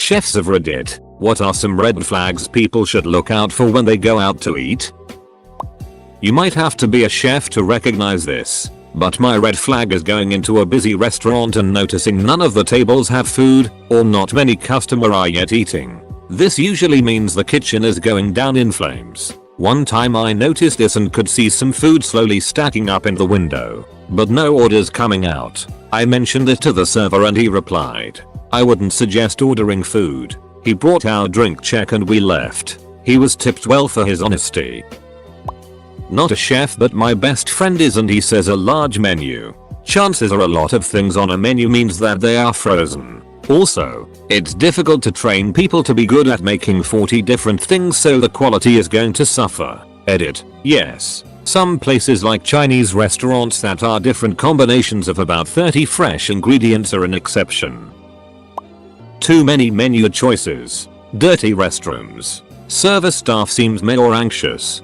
Chefs of Reddit, what are some red flags people should look out for when they go out to eat? You might have to be a chef to recognize this, but my red flag is going into a busy restaurant and noticing none of the tables have food, or not many customers are yet eating. This usually means the kitchen is going down in flames. One time I noticed this and could see some food slowly stacking up in the window, but no orders coming out. I mentioned it to the server and he replied, "I wouldn't suggest ordering food." He brought our drink check and we left. He was tipped well for his honesty. Not a chef, but my best friend is, and he says a large menu. Chances are a lot of things on a menu means that they are frozen. Also, it's difficult to train people to be good at making 40 different things, so the quality is going to suffer. Edit. Yes. Some places like Chinese restaurants that are different combinations of about 30 fresh ingredients are an exception. Too many menu choices. Dirty restrooms. Server staff seems more anxious.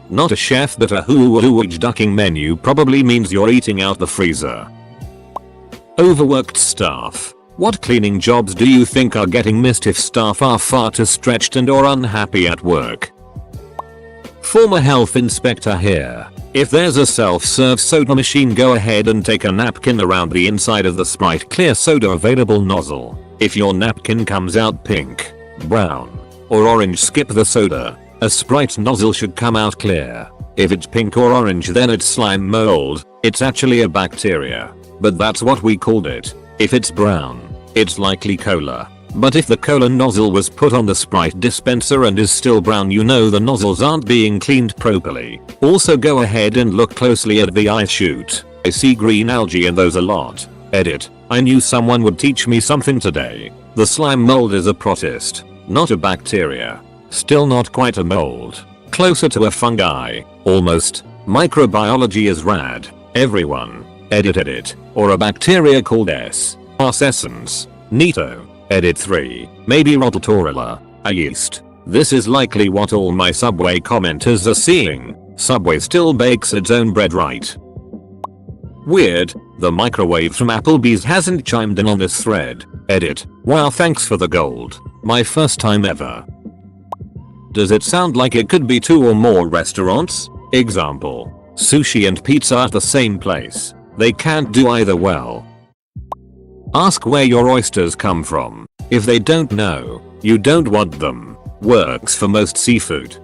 Not a chef, but a huge ducking menu probably means you're eating out the freezer. Overworked staff. What cleaning jobs do you think are getting missed if staff are far too stretched and or unhappy at work? Former health inspector here. If there's a self-serve soda machine, go ahead and take a napkin around the inside of the Sprite clear soda available nozzle. If your napkin comes out pink, brown, or orange, skip the soda. A Sprite nozzle should come out clear. If it's pink or orange, then it's slime mold. It's actually a bacteria, but that's what we called it. If it's brown, it's likely cola. But if the cola nozzle was put on the Sprite dispenser and is still brown, you know the nozzles aren't being cleaned properly. Also, go ahead and look closely at the ice chute. I see green algae in those a lot. Edit. I knew someone would teach me something today. The slime mold is a protist, not a bacteria. Still not quite a mold. Closer to a fungi. Almost. Microbiology is rad. Everyone. Edit. Or a bacteria called S. essence. Neato. Edit 3. Maybe Rhodotorula. A yeast. This is likely what all my Subway commenters are seeing. Subway still bakes its own bread, right? Weird. The microwave from Applebee's hasn't chimed in on this thread. Edit. Wow, thanks for the gold. My first time ever. Does it sound like it could be 2 or more restaurants? Example. Sushi and pizza at the same place. They can't do either well. Ask where your oysters come from. If they don't know, you don't want them. Works for most seafood.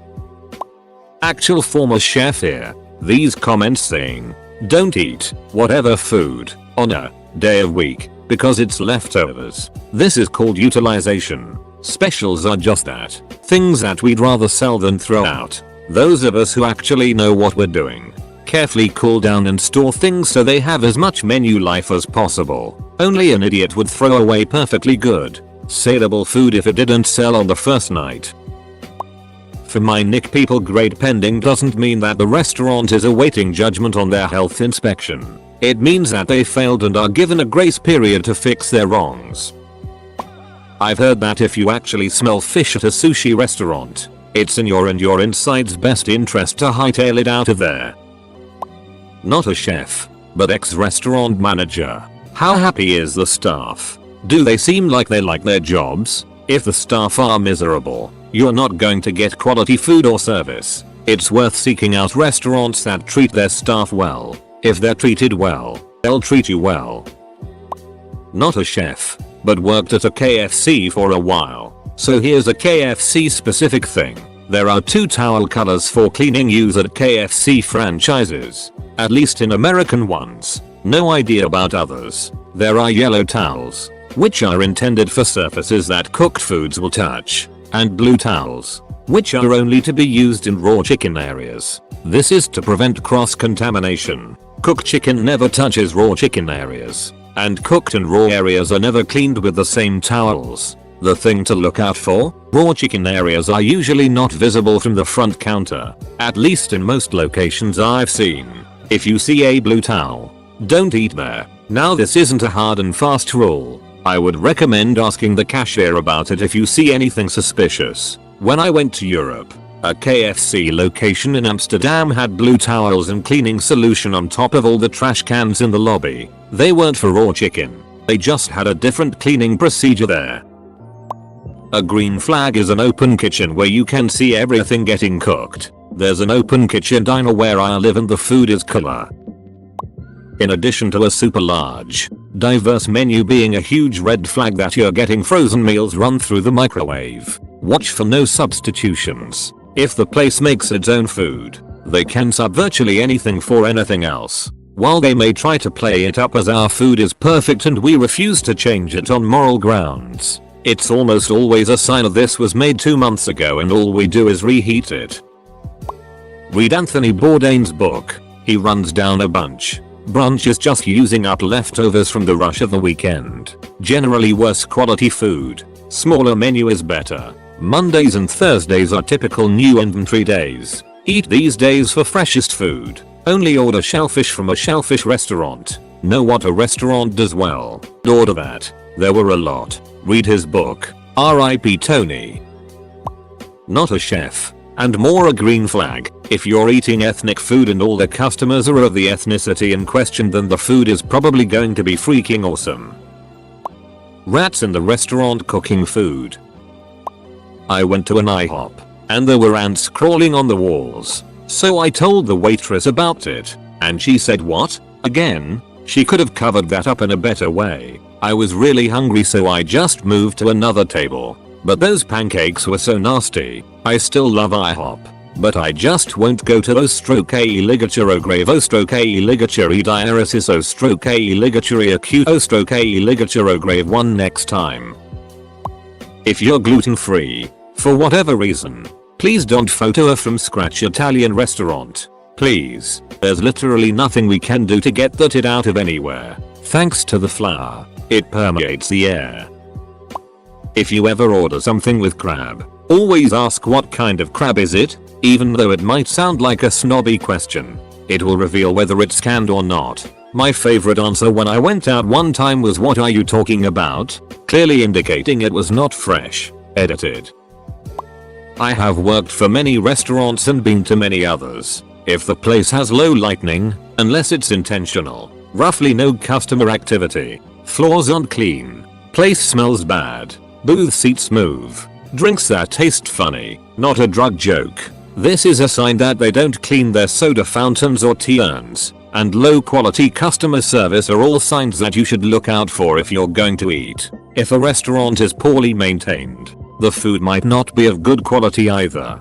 Actual former chef here. These comments saying, don't eat whatever food on a day of week because it's leftovers. This is called utilization. Specials are just that. Things that we'd rather sell than throw out. Those of us who actually know what we're doing carefully cool down and store things so they have as much menu life as possible. Only an idiot would throw away perfectly good, saleable food if it didn't sell on the first night. For my Nick, people grade pending doesn't mean that the restaurant is awaiting judgment on their health inspection. It means that they failed and are given a grace period to fix their wrongs. I've heard that if you actually smell fish at a sushi restaurant, it's in your and your inside's best interest to hightail it out of there. Not a chef, but ex-restaurant manager. How happy is the staff? Do they seem like they like their jobs? If the staff are miserable, you're not going to get quality food or service. It's worth seeking out restaurants that treat their staff well. If they're treated well, they'll treat you well. Not a chef, but worked at a KFC for a while. So here's a KFC specific thing. There are 2 towel colors for cleaning used at KFC franchises. At least in American ones. No idea about others. There are yellow towels, which are intended for surfaces that cooked foods will touch, and blue towels, which are only to be used in raw chicken areas. This is to prevent cross-contamination. Cooked chicken never touches raw chicken areas, and cooked and raw areas are never cleaned with the same towels. The thing to look out for? Raw chicken areas are usually not visible from the front counter, at least in most locations I've seen. If you see a blue towel, don't eat there. Now this isn't a hard and fast rule. I would recommend asking the cashier about it if you see anything suspicious. When I went to Europe, a KFC location in Amsterdam had blue towels and cleaning solution on top of all the trash cans in the lobby. They weren't for raw chicken. They just had a different cleaning procedure there. A green flag is an open kitchen where you can see everything getting cooked. There's an open kitchen diner where I live and the food is cooler. In addition to a super large, diverse menu being a huge red flag that you're getting frozen meals run through the microwave. Watch for no substitutions. If the place makes its own food, they can sub virtually anything for anything else. While they may try to play it up as our food is perfect and we refuse to change it on moral grounds, it's almost always a sign of this was made 2 months ago and all we do is reheat it. Read Anthony Bourdain's book. He runs down a bunch. Brunch is just using up leftovers from the rush of the weekend. Generally worse quality food. Smaller menu is better. Mondays and Thursdays are typical new inventory days. Eat these days for freshest food. Only order shellfish from a shellfish restaurant. Know what a restaurant does well. Order that. There were a lot. Read his book. R.I.P. Tony. Not a chef. And more a green flag. If you're eating ethnic food and all the customers are of the ethnicity in question, then the food is probably going to be freaking awesome. Rats in the restaurant cooking food. I went to an IHOP and there were ants crawling on the walls. So I told the waitress about it and she said, "What? Again?" She could have covered that up in a better way. I was really hungry so I just moved to another table. But those pancakes were so nasty. I still love IHOP, but I just won't go to O-A ligature o grave O-A ligature e diaresis O-A ligature acute O-A ligature o grave 1 next time. If you're gluten free, for whatever reason, please don't photo a from scratch Italian restaurant. Please, there's literally nothing we can do to get that out of anywhere. Thanks to the flour, it permeates the air. If you ever order something with crab, always ask what kind of crab is it, even though it might sound like a snobby question. It will reveal whether it's canned or not. My favorite answer when I went out one time was, "What are you talking about?" clearly indicating it was not fresh. Edited. I have worked for many restaurants and been to many others. If the place has low lighting, unless it's intentional, roughly no customer activity, floors aren't clean, place smells bad, booth seats move, drinks that taste funny, not a drug joke, this is a sign that they don't clean their soda fountains or tea urns, and low quality customer service are all signs that you should look out for if you're going to eat. If a restaurant is poorly maintained, the food might not be of good quality either.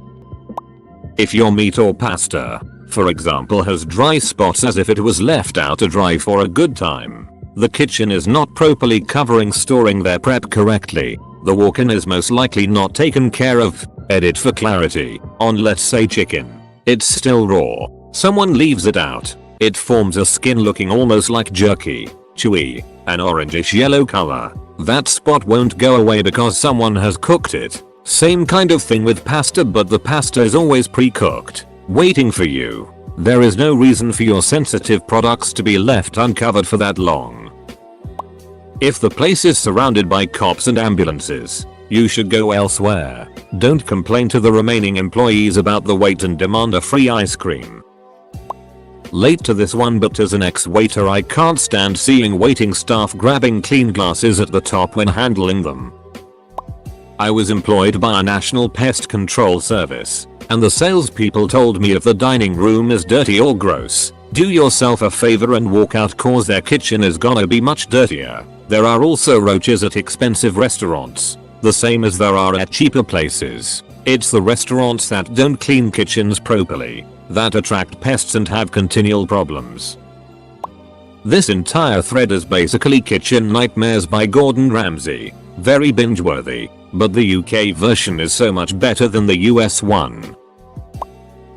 If your meat or pasta, for example, has dry spots as if it was left out to dry for a good time, the kitchen is not properly covering storing their prep correctly, the walk-in is most likely not taken care of. Edit for clarity. On let's say chicken. It's still raw. Someone leaves it out. It forms a skin looking almost like jerky, chewy, an orangish yellow color. That spot won't go away because someone has cooked it. Same kind of thing with pasta, but the pasta is always pre-cooked, waiting for you. There is no reason for your sensitive products to be left uncovered for that long. If the place is surrounded by cops and ambulances, you should go elsewhere. Don't complain to the remaining employees about the wait and demand a free ice cream. Late to this one, but as an ex-waiter I can't stand seeing waiting staff grabbing clean glasses at the top when handling them. I was employed by a national pest control service, and the salespeople told me if the dining room is dirty or gross, do yourself a favor and walk out cause their kitchen is gonna be much dirtier. There are also roaches at expensive restaurants, the same as there are at cheaper places. It's the restaurants that don't clean kitchens properly that attract pests and have continual problems. This entire thread is basically Kitchen Nightmares by Gordon Ramsay. Very binge-worthy, but the UK version is so much better than the US one.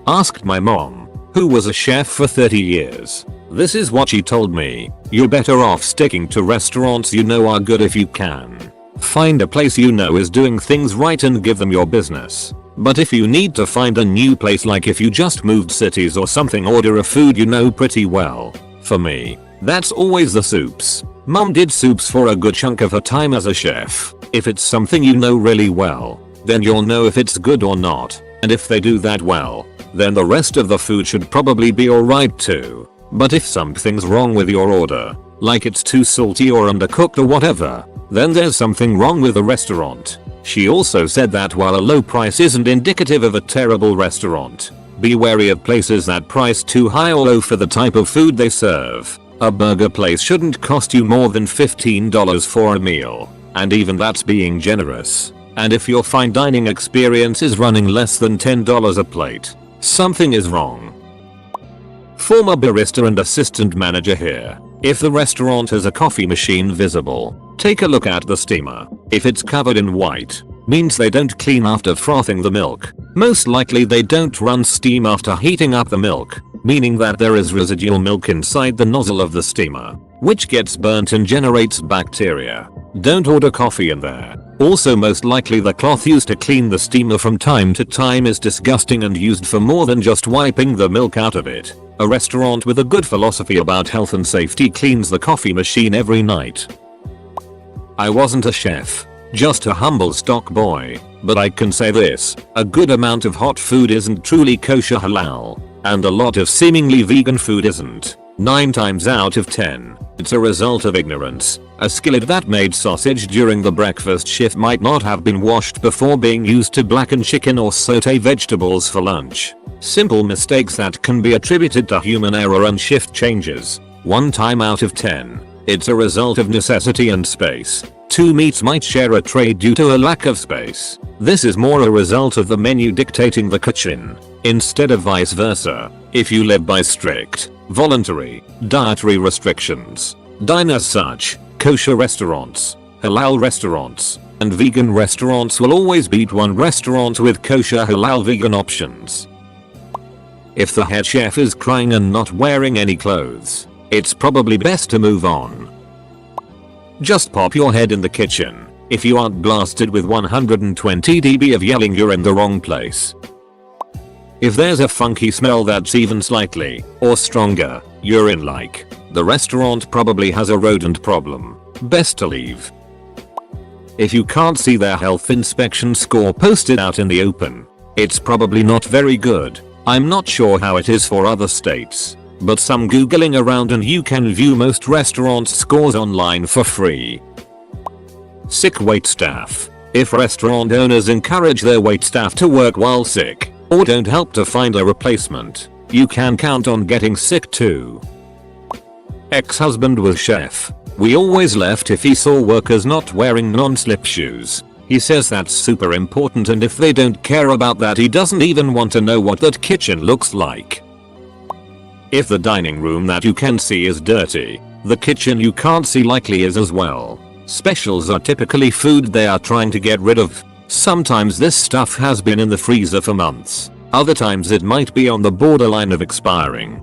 Asked my mom, who was a chef for 30 years. This is what she told me: you're better off sticking to restaurants you know are good if you can. Find a place you know is doing things right and give them your business. But if you need to find a new place, like if you just moved cities or something, order a food you know pretty well. For me, that's always the soups. Mom did soups for a good chunk of her time as a chef. If it's something you know really well, then you'll know if it's good or not. And if they do that well, then the rest of the food should probably be alright too. But if something's wrong with your order, like it's too salty or undercooked or whatever, then there's something wrong with the restaurant. She also said that while a low price isn't indicative of a terrible restaurant, be wary of places that price too high or low for the type of food they serve. A burger place shouldn't cost you more than $15 for a meal, and even that's being generous. And if your fine dining experience is running less than $10 a plate, something is wrong. Former barista and assistant manager here. If the restaurant has a coffee machine visible, take a look at the steamer. If it's covered in white, means they don't clean after frothing the milk. Most likely they don't run steam after heating up the milk, meaning that there is residual milk inside the nozzle of the steamer, which gets burnt and generates bacteria. Don't order coffee in there. Also, most likely the cloth used to clean the steamer from time to time is disgusting and used for more than just wiping the milk out of it. A restaurant with a good philosophy about health and safety cleans the coffee machine every night. I wasn't a chef, just a humble stock boy, but I can say this, a good amount of hot food isn't truly kosher halal, and a lot of seemingly vegan food isn't. 9 times out of 10, it's a result of ignorance. A skillet that made sausage during the breakfast shift might not have been washed before being used to blacken chicken or saute vegetables for lunch. Simple mistakes that can be attributed to human error and shift changes. 1 time out of 10, it's a result of necessity and space. 2 meats might share a tray due to a lack of space. This is more a result of the menu dictating the kitchen, instead of vice versa. If you live by strict, voluntary, dietary restrictions, dine as such, kosher restaurants, halal restaurants, and vegan restaurants will always beat one restaurant with kosher halal vegan options. If the head chef is crying and not wearing any clothes, it's probably best to move on. Just pop your head in the kitchen. If you aren't blasted with 120 dB of yelling, you're in the wrong place. If there's a funky smell that's even slightly, or stronger, you're in like, the restaurant probably has a rodent problem. Best to leave. If you can't see their health inspection score posted out in the open, it's probably not very good. I'm not sure how it is for other states, but some googling around and you can view most restaurant scores online for free. Sick waitstaff. If restaurant owners encourage their waitstaff to work while sick, or don't help to find a replacement, you can count on getting sick too. Ex-husband was chef. We always left if he saw workers not wearing non-slip shoes. He says that's super important, and if they don't care about that, he doesn't even want to know what that kitchen looks like. If the dining room that you can see is dirty, the kitchen you can't see likely is as well. Specials are typically food they are trying to get rid of. Sometimes this stuff has been in the freezer for months. Other times it might be on the borderline of expiring.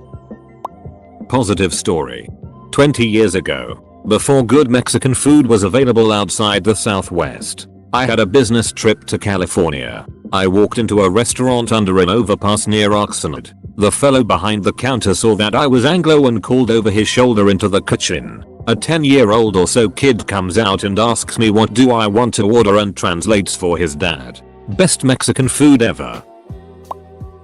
Positive story. 20 years ago, before good Mexican food was available outside the Southwest, I had a business trip to California. I walked into a restaurant under an overpass near Oxnard. The fellow behind the counter saw that I was Anglo and called over his shoulder into the kitchen. A 10-year-old or so kid comes out and asks me what do I want to order and translates for his dad. Best Mexican food ever.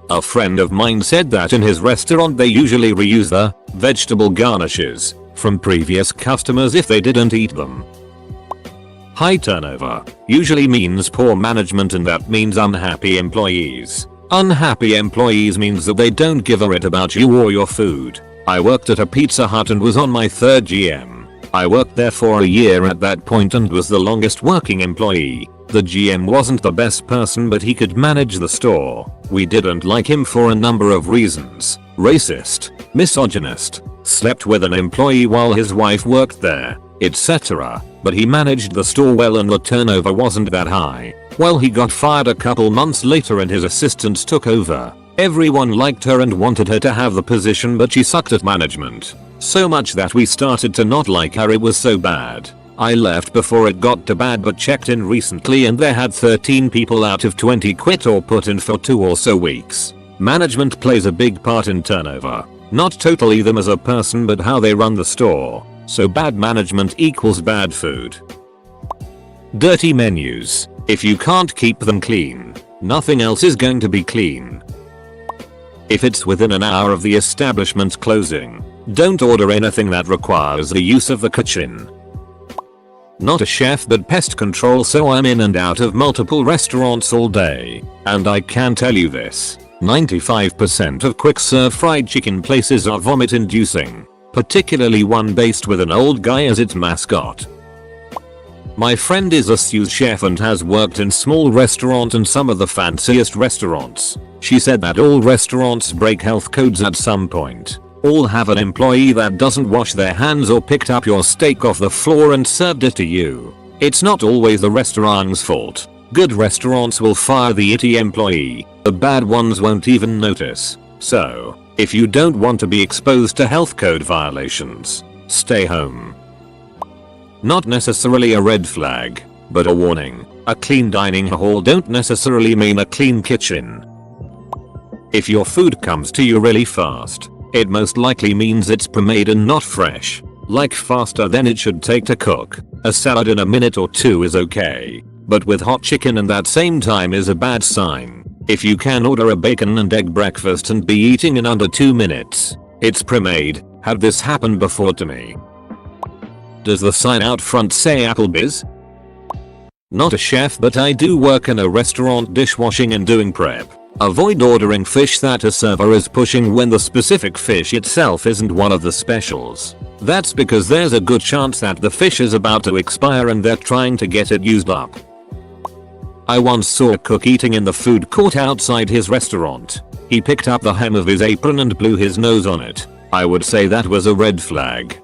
A friend of mine said that in his restaurant they usually reuse the vegetable garnishes from previous customers if they didn't eat them. High turnover usually means poor management, and that means unhappy employees. Unhappy employees means that they don't give a shit about you or your food. I worked at a Pizza Hut and was on my 3rd GM. I worked there for a year at that point and was the longest working employee. The GM wasn't the best person, but he could manage the store. We didn't like him for a number of reasons. Racist, misogynist, slept with an employee while his wife worked there, etc. But he managed the store well and the turnover wasn't that high. Well, he got fired a couple months later and his assistants took over. Everyone liked her and wanted her to have the position, but she sucked at management. So much that we started to not like her. It was so bad. I left before it got too bad, but checked in recently and they had 13 people out of 20 quit or put in for 2 or so weeks. Management plays a big part in turnover. Not totally them as a person, but how they run the store. So bad management equals bad food. Dirty menus. If you can't keep them clean, nothing else is going to be clean. If it's within an hour of the establishment closing, don't order anything that requires the use of the kitchen. Not a chef but pest control, so I'm in and out of multiple restaurants all day. And I can tell you this, 95% of quick serve fried chicken places are vomit inducing. Particularly one based with an old guy as its mascot. My friend is a sous chef and has worked in small restaurants and some of the fanciest restaurants. She said that all restaurants break health codes at some point. All have an employee that doesn't wash their hands or picked up your steak off the floor and served it to you. It's not always the restaurant's fault. Good restaurants will fire the itty employee. The bad ones won't even notice. So, if you don't want to be exposed to health code violations, stay home. Not necessarily a red flag, but a warning. A clean dining hall don't necessarily mean a clean kitchen. If your food comes to you really fast, it most likely means it's pre-made and not fresh. Like faster than it should take to cook. A salad in a minute or two is okay, but with hot chicken in that same time is a bad sign. If you can order a bacon and egg breakfast and be eating in under 2 minutes, it's pre-made. Had this happened before to me. Does the sign out front say Applebee's? Not a chef, but I do work in a restaurant dishwashing and doing prep. Avoid ordering fish that a server is pushing when the specific fish itself isn't one of the specials. That's because there's a good chance that the fish is about to expire and they're trying to get it used up. I once saw a cook eating in the food court outside his restaurant. He picked up the hem of his apron and blew his nose on it. I would say that was a red flag.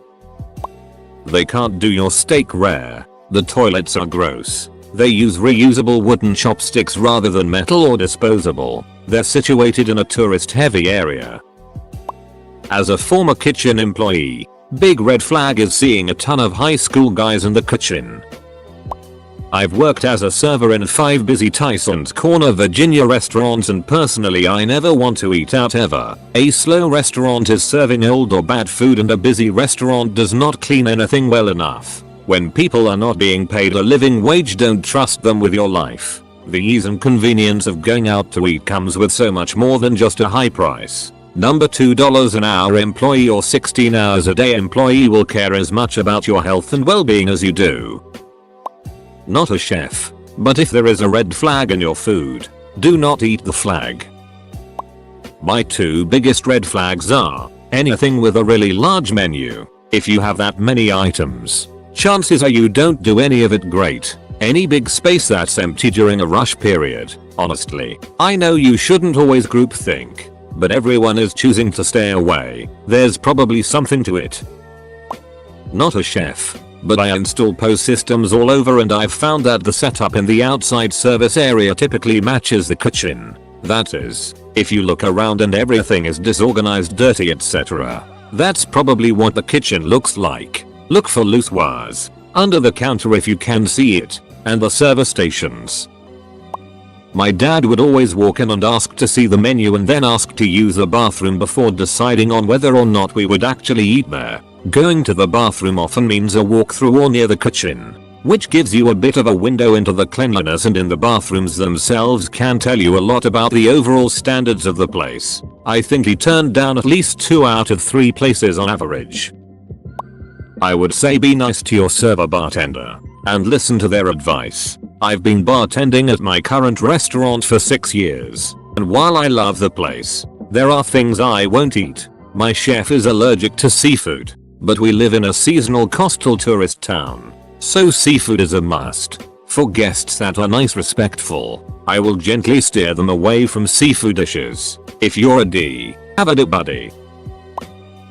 They can't do your steak rare. The toilets are gross. They use reusable wooden chopsticks rather than metal or disposable. They're situated in a tourist heavy area. As a former kitchen employee, big red flag is seeing a ton of high school guys in the kitchen. I've worked as a server in 5 busy Tyson's Corner, Virginia restaurants, and personally I never want to eat out ever. A slow restaurant is serving old or bad food and a busy restaurant does not clean anything well enough. When people are not being paid a living wage, don't trust them with your life. The ease and convenience of going out to eat comes with so much more than just a high price. Number $2 an hour employee or 16 hours a day employee will care as much about your health and well-being as you do. Not a chef, but if there is a red flag in your food, do not eat the flag. My 2 biggest red flags are anything with a really large menu. If you have that many items, chances are you don't do any of it great. Any big space that's empty during a rush period. Honestly, I know you shouldn't always group think, but everyone is choosing to stay away. There's probably something to it. Not a chef, but I install POS systems all over and I've found that the setup in the outside service area typically matches the kitchen. That is, if you look around and everything is disorganized, dirty, etc. That's probably what the kitchen looks like. Look for loose wires under the counter if you can see it, and the service stations. My dad would always walk in and ask to see the menu and then ask to use the bathroom before deciding on whether or not we would actually eat there. Going to the bathroom often means a walk through or near the kitchen, which gives you a bit of a window into the cleanliness, and in the bathrooms themselves can tell you a lot about the overall standards of the place. I think he turned down at least 2 out of 3 places on average. I would say be nice to your server bartender and listen to their advice. I've been bartending at my current restaurant for 6 years, and while I love the place, there are things I won't eat. My chef is allergic to seafood, but we live in a seasonal coastal tourist town, so seafood is a must. For guests that are nice, respectful, I will gently steer them away from seafood dishes. If you're a D, have a dip buddy.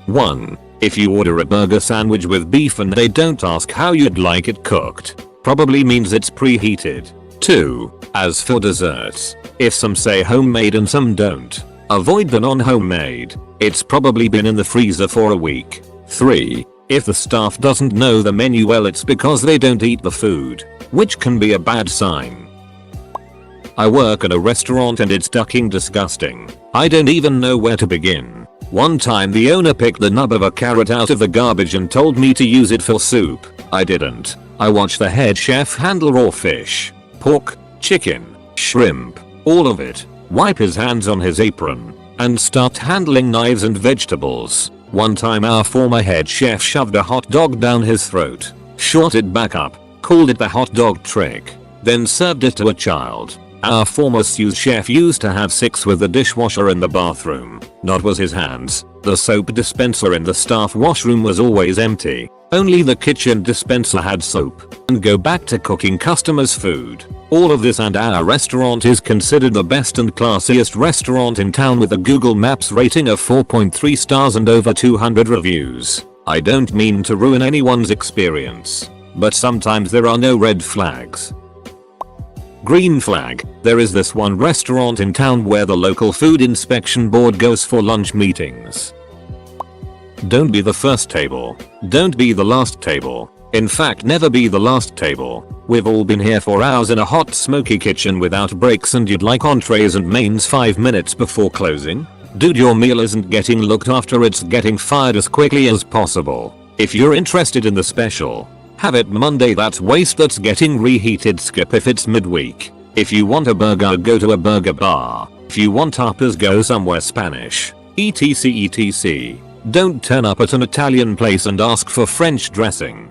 1. If you order a burger sandwich with beef and they don't ask how you'd like it cooked, probably means it's preheated. 2. As for desserts, if some say homemade and some don't, avoid the non-homemade. It's probably been in the freezer for a week. 3. If the staff doesn't know the menu well, it's because they don't eat the food, which can be a bad sign. I work at a restaurant and it's fucking disgusting. I don't even know where to begin. One time the owner picked the nub of a carrot out of the garbage and told me to use it for soup. I didn't. I watched the head chef handle raw fish, pork, chicken, shrimp, all of it, wipe his hands on his apron, and start handling knives and vegetables. One time our former head chef shoved a hot dog down his throat, shot it back up, called it the hot dog trick, then served it to a child. Our former sous chef used to have sex with the dishwasher in the bathroom. Not was his hands. The soap dispenser in the staff washroom was always empty. Only the kitchen dispenser had soap. And go back to cooking customers' food. All of this, and our restaurant is considered the best and classiest restaurant in town with a Google Maps rating of 4.3 stars and over 200 reviews. I don't mean to ruin anyone's experience, but sometimes there are no red flags. Green flag. There is this one restaurant in town where the local food inspection board goes for lunch meetings. Don't be the first table. Don't be the last table. In fact, never be the last table. We've all been here for hours in a hot smoky kitchen without breaks, and you'd like entrees and mains 5 minutes before closing? Dude, your meal isn't getting looked after, it's getting fired as quickly as possible. If you're interested in the special, have it Monday. That's waste that's getting reheated. Skip if it's midweek. If you want a burger, go to a burger bar. If you want tapas, go somewhere Spanish. etc etc. Don't turn up at an Italian place and ask for French dressing.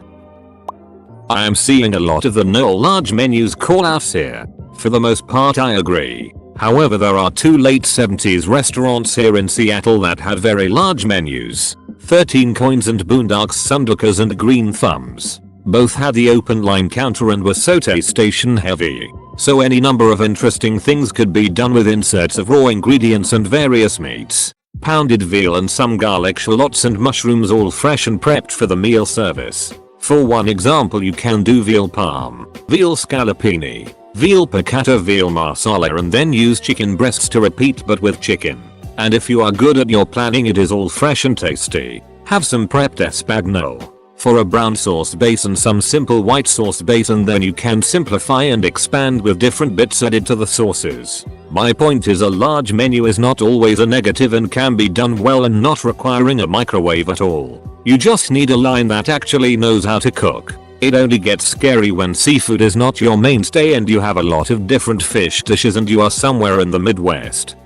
I am seeing a lot of the no large menus call outs here. For the most part I agree. However, there are two late 70s restaurants here in Seattle that had very large menus. 13 Coins and Boondocks Sundukas and Green Thumbs. Both had the open line counter and were saute station heavy. So any number of interesting things could be done with inserts of raw ingredients and various meats. Pounded veal and some garlic, shallots and mushrooms, all fresh and prepped for the meal service. For one example, you can do veal parm, veal scallopini, veal piccata, veal marsala, and then use chicken breasts to repeat, but with chicken. And if you are good at your planning, it is all fresh and tasty. Have some prepped espagnole for a brown sauce base and some simple white sauce base, and then you can simplify and expand with different bits added to the sauces. My point is, a large menu is not always a negative and can be done well and not requiring a microwave at all. You just need a line that actually knows how to cook. It only gets scary when seafood is not your mainstay and you have a lot of different fish dishes and you are somewhere in the Midwest.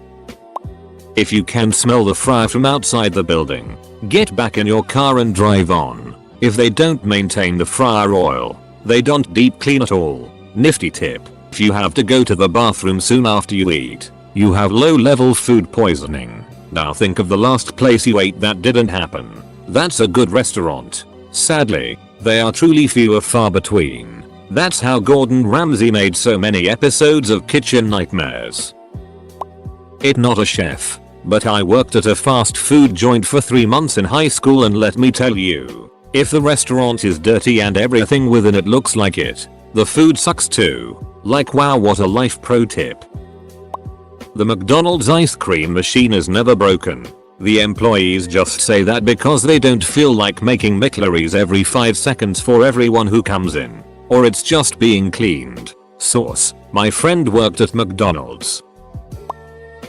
If you can smell the fryer from outside the building, get back in your car and drive on. If they don't maintain the fryer oil, they don't deep clean at all. Nifty tip: if you have to go to the bathroom soon after you eat, you have low-level food poisoning. Now think of the last place you ate that didn't happen. That's a good restaurant. Sadly, they are truly few and far between. That's how Gordon Ramsay made so many episodes of Kitchen Nightmares. It not a chef, but I worked at a fast food joint for 3 months in high school, and let me tell you, if the restaurant is dirty and everything within it looks like it, the food sucks too. Like, wow, what a life pro tip. The McDonald's ice cream machine is never broken. The employees just say that because they don't feel like making McFlurries every 5 seconds for everyone who comes in. Or it's just being cleaned. Source: my friend worked at McDonald's.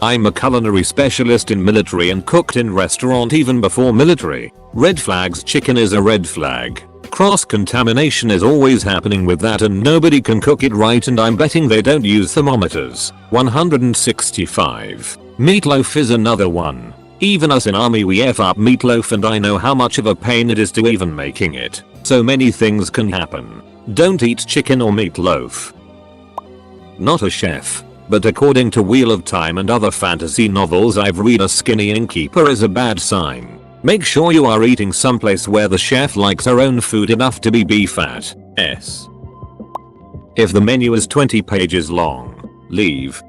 I'm a culinary specialist in military and cooked in restaurant even before military. Red flags: chicken is a red flag. Cross-contamination is always happening with that and nobody can cook it right, and I'm betting they don't use thermometers. 165. Meatloaf is another one. Even us in army, we F up meatloaf, and I know how much of a pain it is to even making it. So many things can happen. Don't eat chicken or meatloaf. Not a chef, but according to Wheel of Time and other fantasy novels I've read, a skinny innkeeper is a bad sign. Make sure you are eating someplace where the chef likes her own food enough to be fat. If the menu is 20 pages long, leave.